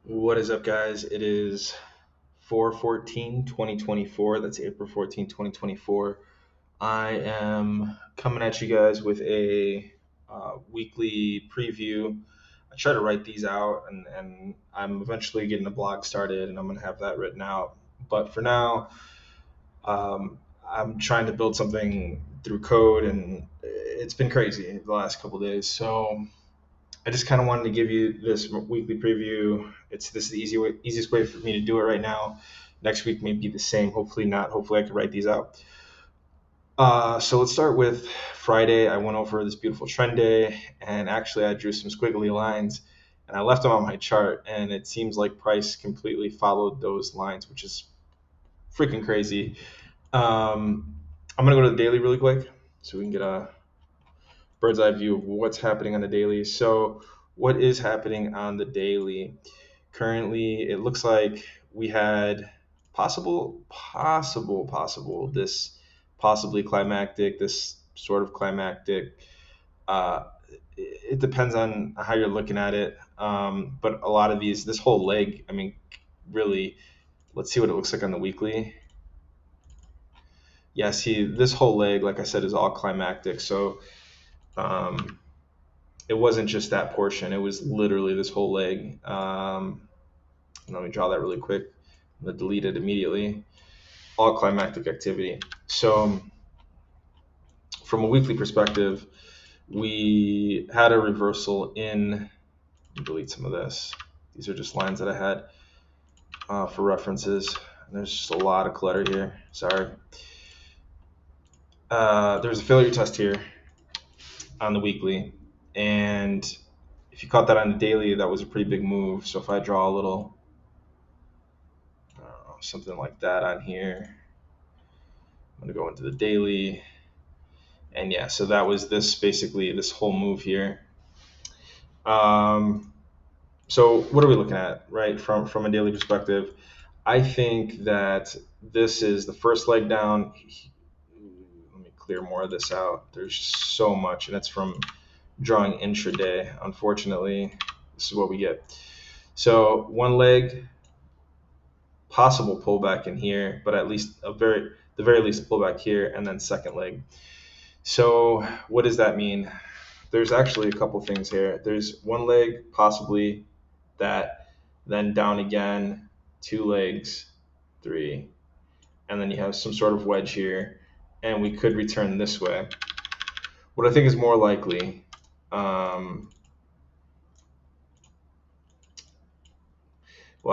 What is up, guys? It is 4/14/2024. That's April 14th, 2024. I am coming at you guys with a weekly preview. I try to write these out, and I'm eventually getting a blog started, and I'm going to have that written out. But for now, I'm trying to build something through code, and it's been crazy the last couple of days. So I just kind of wanted to give you this weekly preview. This is the easiest way for me to do it right now. Next week may be the same. Hopefully not. Hopefully I can write these out. So let's start with Friday. I went over this beautiful trend day, and actually I drew some squiggly lines, and I left them on my chart, and it seems like price completely followed those lines, which is freaking crazy. I'm gonna go to the daily really quick, so we can get a bird's eye view of what's happening on the daily. So, what is happening on the daily? Currently, it looks like we had this possibly climactic, this sort of climactic. Uh, it depends on how you're looking at it. But a lot of this whole leg, I mean, really, let's see what it looks like on the weekly. Yeah, see, this whole leg, like I said, is all climactic. So, um, it wasn't just that portion. It was literally this whole leg. Let me draw that really quick. I'm gonna delete it immediately. All climactic activity. So from a weekly perspective, we had a reversal in. Delete some of this. These are just lines that I had for references. There's just a lot of clutter here. Sorry. There's a failure test here on the weekly, and if you caught that on the daily, that was a pretty big move. So if I draw a little something like that on here. I'm going to go into the daily. And yeah, so that was this whole move here. Um, so what are we looking at, right? From a daily perspective, I think that this is the first leg down. Let me clear more of this out. There's so much, and it's from drawing intraday. Unfortunately, this is what we get. So one leg, possible pullback in here, but at least the very least a pullback here, and then second leg. So what does that mean? There's actually a couple things here. There's one leg possibly that, then down again, two legs, three, and then you have some sort of wedge here, and we could return this way. What I think is more likely, well,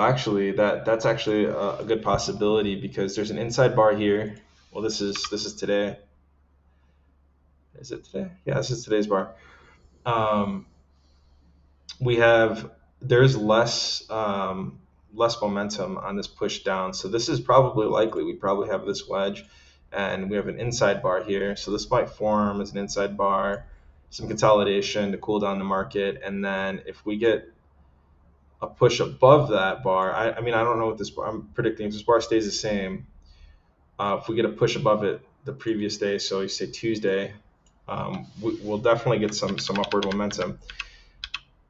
actually, that's actually a good possibility because there's an inside bar here. Well, this is today. Is it today? Yeah, this is today's bar. Um, we have there's less momentum on this push down, so this is probably likely. We probably have this wedge, and we have an inside bar here. So this might form as an inside bar, some consolidation to cool down the market, and then if we get a push above that bar, I mean I don't know what this bar. I'm predicting if this bar stays the same. If we get a push above it the previous day, so you say Tuesday, we'll definitely get some upward momentum.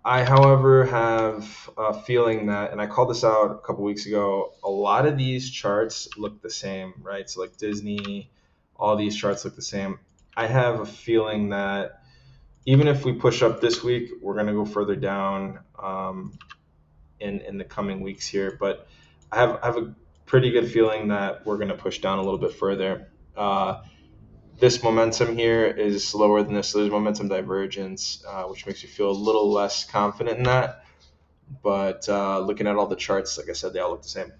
I, however, have a feeling that, and I called this out a couple weeks ago, a lot of these charts look the same, right? So, like Disney, all these charts look the same. I have a feeling that even if we push up this week, we're going to go further down in the coming weeks here. But I have a pretty good feeling that we're going to push down a little bit further. This momentum here is slower than this. So there's momentum divergence, which makes me feel a little less confident in that. But looking at all the charts, like I said, they all look the same.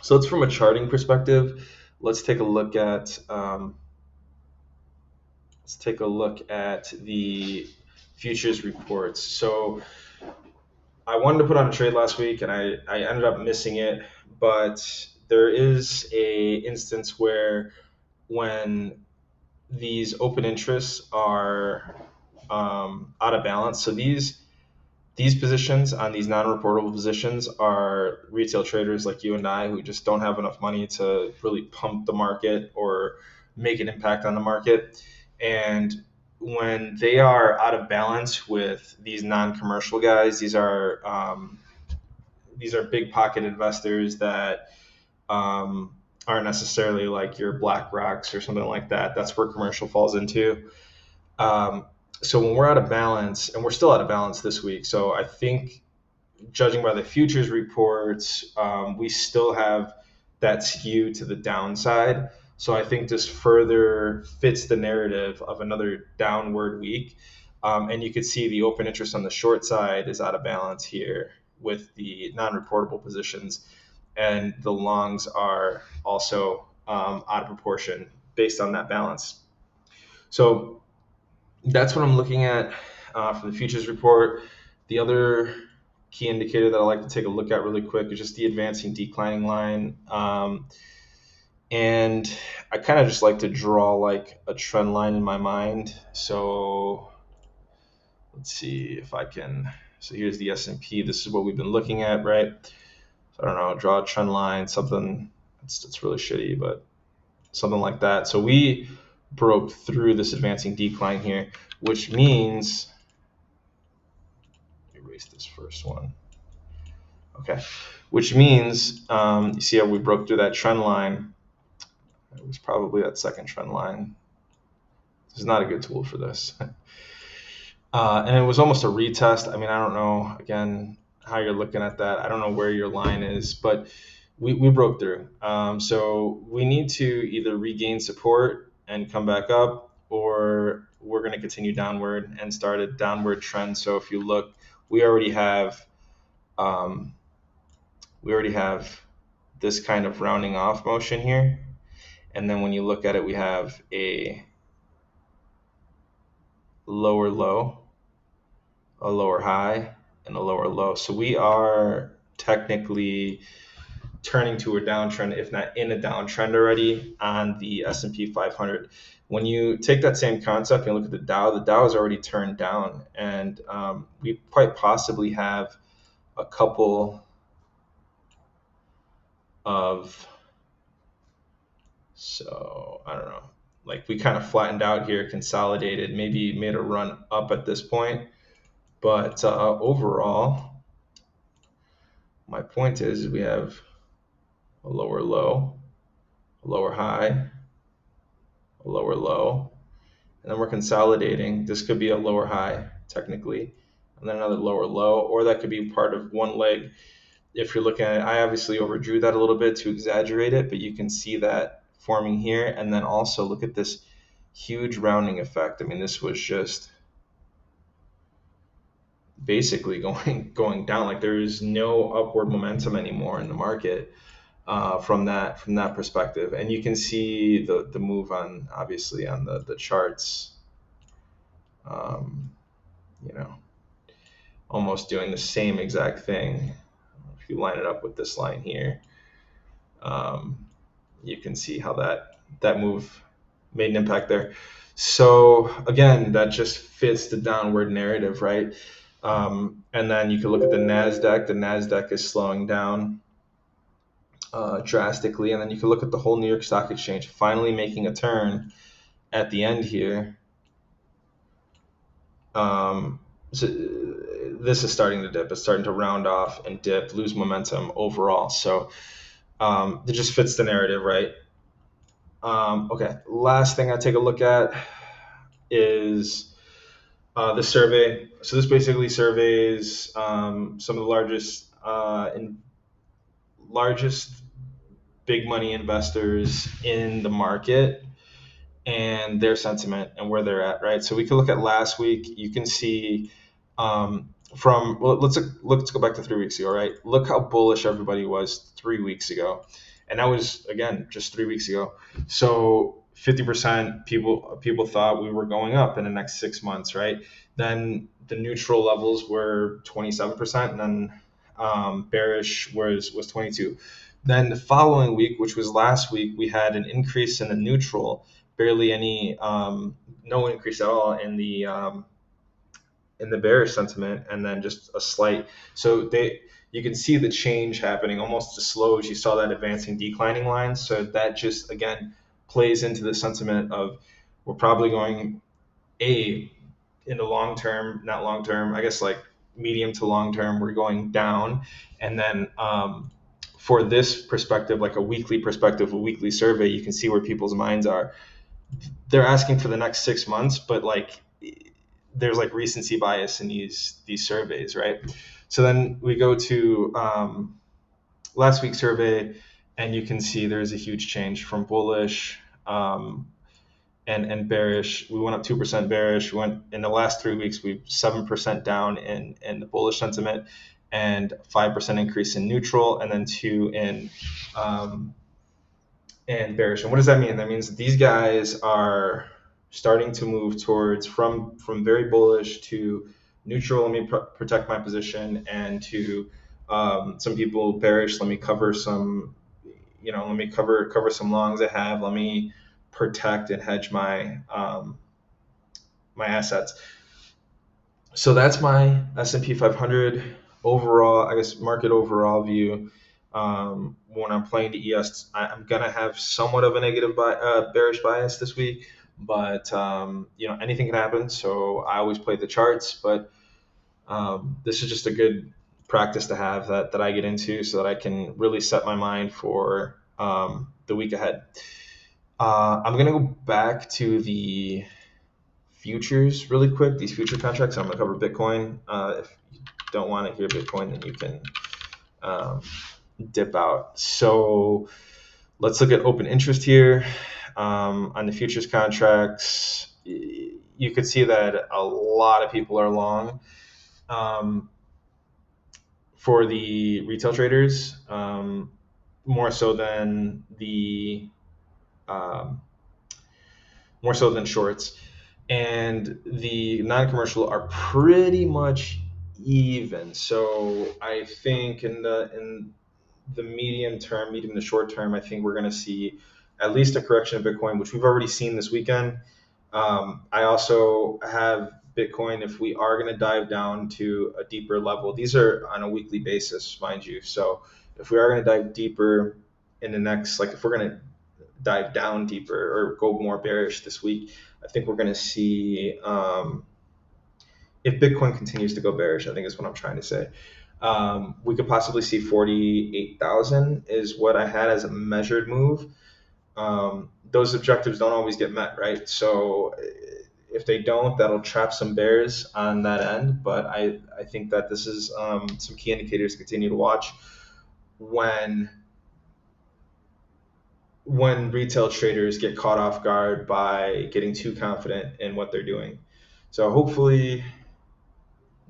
So it's from a charting perspective. Let's take a look at the futures reports. So I wanted to put on a trade last week, and I ended up missing it. But there is a instance where when these open interests are out of balance. So these positions on these non-reportable positions are retail traders like you and I who just don't have enough money to really pump the market or make an impact on the market. And when they are out of balance with these non-commercial guys, these are these are big pocket investors that aren't necessarily like your Black Rocks or something like that. That's where commercial falls into. Um, so when we're out of balance, and we're still out of balance this week, so I think judging by the futures reports, we still have that skew to the downside. So I think this further fits the narrative of another downward week. And you could see the open interest on the short side is out of balance here with the non-reportable positions, and the longs are also out of proportion based on that balance. So that's what I'm looking at from the futures report. The other key indicator that I like to take a look at really quick is just the advancing declining line. And I kind of just like to draw like a trend line in my mind. So let's see if I can. So here's the S&P. This is what we've been looking at, right? So I don't know, draw a trend line, something that's really shitty, but something like that. So we broke through this advancing decline here, which means, erase this first one. Okay, which means you see how we broke through that trend line. It was probably that second trend line. This is not a good tool for this. And it was almost a retest. I mean, I don't know, again, how you're looking at that. I don't know where your line is, but we broke through. So we need to either regain support and come back up, or we're going to continue downward and start a downward trend. So if you look, we already have this kind of rounding off motion here. And then when you look at it, we have a lower low, a lower high, and a lower low. So we are technically turning to a downtrend, if not in a downtrend already on the S&P 500. When you take that same concept and look at the Dow has already turned down, and we quite possibly have a couple of, so I don't know, like we kind of flattened out here, consolidated, maybe made a run up at this point. But overall, my point is we have a lower low, a lower high, a lower low, and then we're consolidating. This could be a lower high, technically, and then another lower low, or that could be part of one leg. If you're looking at it, I obviously overdrew that a little bit to exaggerate it, but you can see that forming here. And then also look at this huge rounding effect. I mean, this was just basically going down. Like there is no upward momentum anymore in the market from that perspective. And you can see the move on, obviously, on the charts. Almost doing the same exact thing. If you line it up with this line here, you can see how that move made an impact there. So again, that just fits the downward narrative, right? And then you can look at the NASDAQ. The NASDAQ is slowing down drastically. And then you can look at the whole New York Stock Exchange finally making a turn at the end here. So this is starting to dip. It's starting to round off and dip, lose momentum overall. So it just fits the narrative, right? Okay, last thing I take a look at is the survey. So this basically surveys some of the largest big money investors in the market and their sentiment and where they're at, right? So we can look at last week. You can see let's go back to 3 weeks ago, right? Look how bullish everybody was 3 weeks ago. And that was, again, just 3 weeks ago. So 50% people thought we were going up in the next 6 months, right? Then the neutral levels were 27%, and then bearish was 22. Then the following week, which was last week, we had an increase in the neutral, barely any, no increase at all in the bearish sentiment, and then just a slight. So you can see the change happening almost as slow as you saw that advancing declining line. So that just, again, plays into the sentiment of we're probably going in the long term, not long term, I guess like medium to long term, we're going down. And then for this perspective, like a weekly perspective, a weekly survey, you can see where people's minds are. They're asking for the next 6 months, but like there's like recency bias in these surveys, right? So then we go to last week's survey, and you can see there's a huge change from bullish and bearish. We went up 2% bearish. We went in the last 3 weeks, we've 7% down in the bullish sentiment, and 5% increase in neutral, and then 2 in bearish. And what does that mean? That means these guys are starting to move towards from very bullish to neutral. Let me protect my position, and to some people bearish. Let me cover some, let me cover some longs I have. Let me protect and hedge my my assets. So that's my S&P 500 overall, I guess, market overall view. When I'm playing the ES, I'm gonna have somewhat of a negative bearish bias this week, but anything can happen. So I always play the charts, but this is just a good practice to have that I get into, so that I can really set my mind for the week ahead. I'm gonna go back to the futures really quick. These future contracts. I'm gonna cover Bitcoin. If you don't want to hear Bitcoin, then you can dip out. So let's look at open interest here. On the futures contracts, you could see that a lot of people are long. For the retail traders, more so than shorts, and the non-commercial are pretty much even. So I think in the medium to short term, I think we're going to see at least a correction of Bitcoin, which we've already seen this weekend. I also have Bitcoin, if we are going to dive down to a deeper level. These are on a weekly basis, mind you. So if we are going to dive deeper in the next, like if we're going to dive down deeper or go more bearish this week, I think we're going to see, if Bitcoin continues to go bearish, I think is what I'm trying to say. We could possibly see 48,000 is what I had as a measured move. Those objectives don't always get met, right? So if they don't, that'll trap some bears on that end. But I think that this is some key indicators to continue to watch when retail traders get caught off guard by getting too confident in what they're doing. So hopefully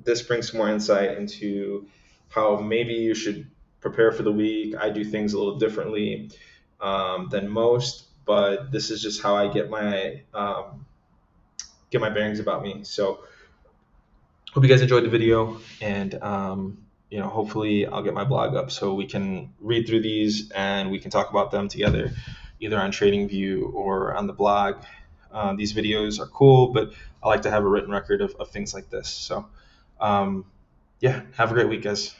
this brings some more insight into how maybe you should prepare for the week. I do things a little differently than most, but this is just how I get my bearings about me. So hope you guys enjoyed the video, and hopefully I'll get my blog up so we can read through these and we can talk about them together, either on TradingView or on the blog. These videos are cool, but I like to have a written record of things like this. So have a great week, guys.